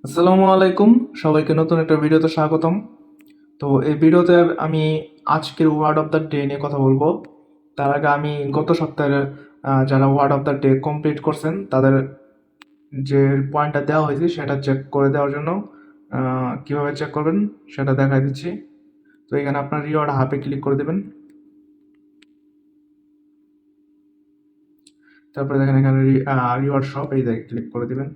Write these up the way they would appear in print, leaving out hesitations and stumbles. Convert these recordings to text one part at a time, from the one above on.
আসসালামু আলাইকুম, সবাইকে নতুন একটা ভিডিওতে স্বাগতম। তো এই ভিডিওতে আমি আজকের ওয়ার্ড অফ দ্য ডে নিয়ে কথা বলবো। তার আগে আমি গত সপ্তাহের যারা word of the day complete করছেন তাদের যে পয়েন্টটা দেওয়া হয়েছে সেটা চেক করে দেওয়ার জন্য কিভাবে চেক করবেন সেটা দেখাই দিচ্ছি। তো এখানে আপনার রিওয়ার্ড হাবে ক্লিক করে দেবেন। তারপরে দেখেন এখানে রিওয়ার্ড শপ, এই জায়গায় ক্লিক করে দিবেন।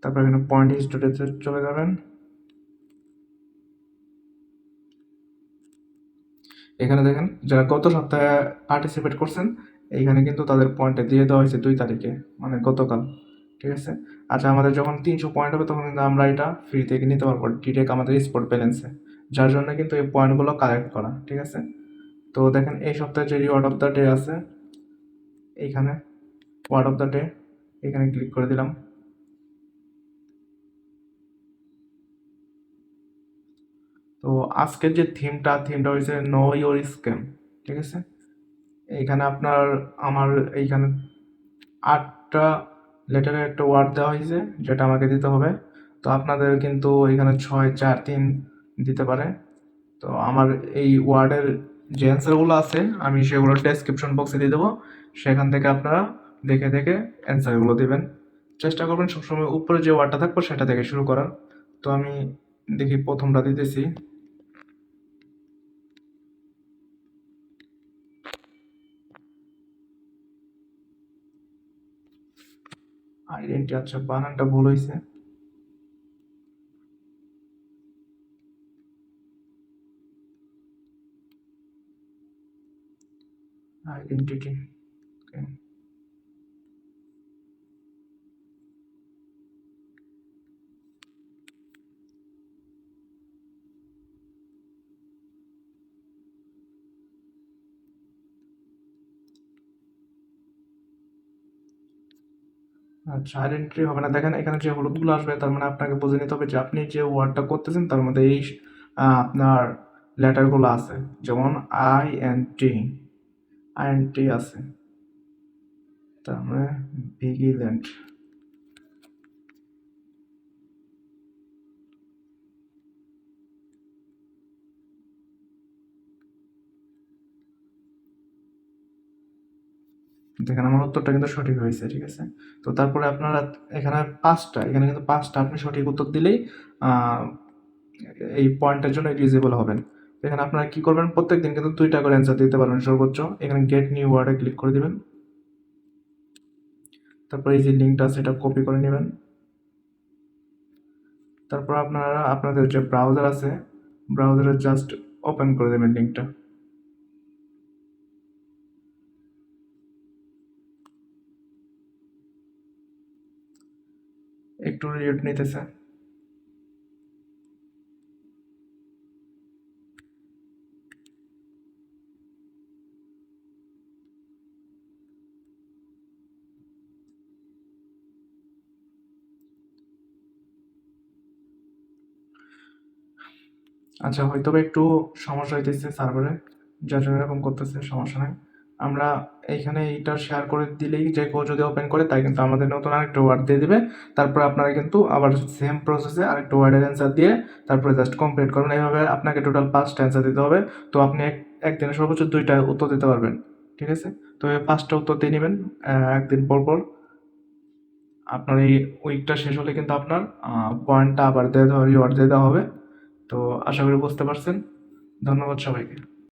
তারপর এখানে পয়েন্ট হিস্টোরিতে চলে যাবেন। এখানে দেখেন যারা গত সপ্তাহে পার্টিসিপেট করছেন, এইখানে কিন্তু তাদের পয়েন্টটা দিয়ে দেওয়া হয়েছে 2 তারিখে, মানে গতকাল। ঠিক আছে। আচ্ছা, আমাদের যখন 300 পয়েন্ট হবে তখন কিন্তু আমরা এটা ফ্রি থেকে নিতে পারবো ডিরেক্ট আমাদের স্পট ব্যালেন্সে, যার জন্য কিন্তু এই পয়েন্টগুলো কালেক্ট করা। ঠিক আছে। তো দেখেন এই সপ্তাহে যে রিওয়ার্ড অফ দ্য ডে আছে, এইখানে ওয়ার্ড অফ দ্য ডে, এখানে ক্লিক করে দিলাম। তো আজকের যে থিমটা হয়েছে নো ইউর স্ক্যাম। ঠিক আছে। এইখানে আপনার আমার এইখানে 8টা লেটারের একটা ওয়ার্ড দেওয়া হয়েছে যেটা আমাকে দিতে হবে। তো আপনাদের কিন্তু এখানে 6, 4, 3 দিতে পারে। তো আমার এই ওয়ার্ডের যে অ্যান্সারগুলো আছে আমি সেগুলো ডেসক্রিপশন বক্সে দিয়ে দেবো, সেখান থেকে আপনারা দেখে দেখে অ্যান্সারগুলো দেবেন। চেষ্টা করবেন সবসময় উপরে যে ওয়ার্ডটা থাকবে সেটা থেকে শুরু করার। তো আমি দেখি প্রথমটা দিতেছি। আইডেন্টি, আচ্ছা বানানটা ভুল হয়েছে। আইডেন্টিটি, আচ্ছা আইডেন্টিটি হবে না। দেখেন এখানে যে হলুদগুলো আসবে তার মানে আপনাকে বুঝে নিতে হবে যে আপনি যে ওয়ার্ডটা করতেছেন তার মধ্যে এই আপনার লেটারগুলো আছে। যেমন আইএনটি আছে, তার মানে ভিগিল্যান্ট। দেখেন আমার উত্তরটা কিন্তু সঠিক হয়েছে। ঠিক আছে। তো তারপরে আপনারা এখানে কিন্তু 5টা আপনি সঠিক উত্তর দিলেই আহ, এই পয়েন্টের জন্য এলিজিবল হবেন। তো এখানে আপনারা কি করবেন, প্রত্যেকদিন কিন্তু 2টা করে অ্যান্সার দিতে পারবেন সর্বোচ্চ। এখানে গেট নিউ ওয়ার্ডে ক্লিক করে দিবেন। তারপর এই যে লিঙ্কটা সেটা কপি করে নেবেন। তারপর আপনারা আপনাদের যে ব্রাউজার আছে ব্রাউজারে জাস্ট ওপেন করে দেবেন লিঙ্কটা। একটু রিড নিতেছে। আচ্ছা, হয়তো বা একটু সমস্যা হইতেছে সার্ভারে, যার জন্য এরকম করতেছে, সমস্যা নাই। আমরা এইখানে এইটা শেয়ার করে দিলেই যে কেউ যদি ওপেন করে তাই কিন্তু আমাদের নতুন আরেকটা ওয়ার্ড দিয়ে দিবে। তারপর আপনারা কিন্তু আবার সেম প্রসেসে আরেকটা ওয়ার্ডের অ্যান্সার দিয়ে তারপরে জাস্ট কমপ্লিট করবেন। এইভাবে আপনাকে টোটাল 5টা অ্যান্সার দিতে হবে। তো আপনি একদিনে সর্বোচ্চ 2টা উত্তর দিতে পারবেন। ঠিক আছে। তো এই 5টা উত্তর দিয়ে নেবেন একদিন পর পর। আপনার এই উইকটা শেষ হলে কিন্তু আপনার পয়েন্টটা আবার দিয়ে দেওয়া, রিওয়ার্ড দিয়ে দেওয়া হবে। তো আশা করি বুঝতে পারছেন। ধন্যবাদ সবাইকে।